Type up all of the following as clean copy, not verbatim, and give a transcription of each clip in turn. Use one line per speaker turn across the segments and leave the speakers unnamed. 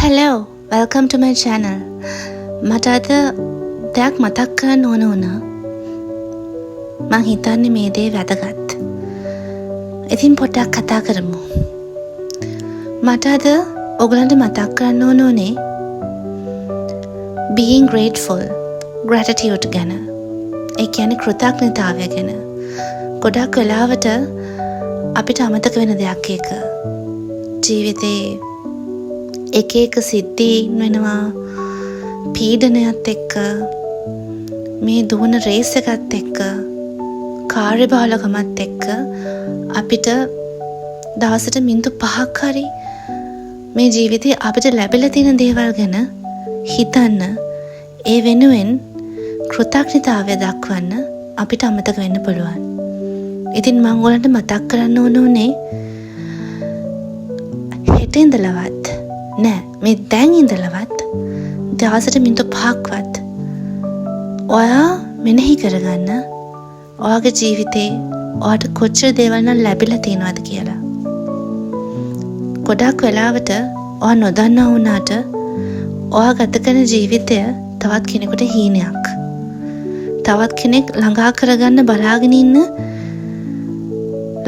Hello, welcome to my channel. මට අද දෙයක් මතක් කරන්න ඕන වුණා. මං හිතන්නේ මේ දේ වැදගත්. ඉතින් පොඩ්ඩක් කතා කරමු. මට අද ඔයගලන්ට මතක් කරන්න ඕනේ being grateful, gratitude ගැන. ඒ කියන්නේ කෘතඥතාවය ගැන. ගොඩක් වෙලාවට අපිට අමතක වෙන දෙයක් ඒක. ජීවිතේ එක සිද්ධි වෙනවා, පීඩනයත් එක්ක, මේ දුවන රේස් එකත් එක්ක, කාර්යබහුලකමත් එක්ක අපිට දවසට මිනිත්තු 5ක් හරි මේ ජීවිතේ අපිට ලැබිලා තියෙන දේවල් ගැන හිතන්න, ඒ වෙනුවෙන් කෘතඥතාවය දක්වන්න අපිට අමතක වෙන්න පුළුවන්. ඉතින් මම ඔයාලට මතක් කරන්න ඕනේ හෙට ඉඳලවත් නෑ, මේ දැන් ඉඳලවත් දවසට මිනිත්තු 5ක්වත් ඔයා මෙනෙහි කරගන්න ඔයාගේ ජීවිතේ ඔයාට කොච්චර දේවල් නම් ලැබිලා තියෙනවද කියලා. ගොඩක් වෙලාවට ඔයා නොදන්නා වුණාට ඔයා ගත කරන ජීවිතය තවත් කෙනෙකුට හීනයක්. තවත් කෙනෙක් ළඟා කරගන්න බලාගෙන ඉන්න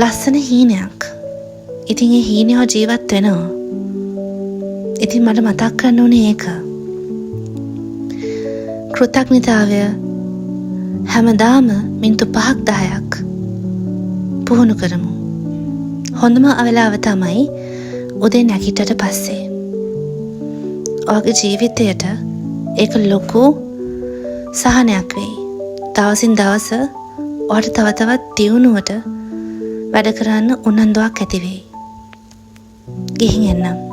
ලස්සන හීනයක්. ඉතින් ඒ හීනය ජීවත් වෙනවා. ඉතින් මට මතක් කරන්න ඕනේ ඒක. කෘතඥතාවය හැමදාම මිනිත්තු 5ක් 10ක් පුහුණු කරමු. හොඳම වෙලාව තමයි උදේ නැගිටට පස්සේ. ඔයාගේ ජීවිතයට ඒක ලොකු සහනයක් වෙයි. දවසින් දවස ඔයාට තව තවත් දියුණුවට වැඩ කරන්න උනන්දුවක් ඇති වෙයි. ගිහින් එන්නම්.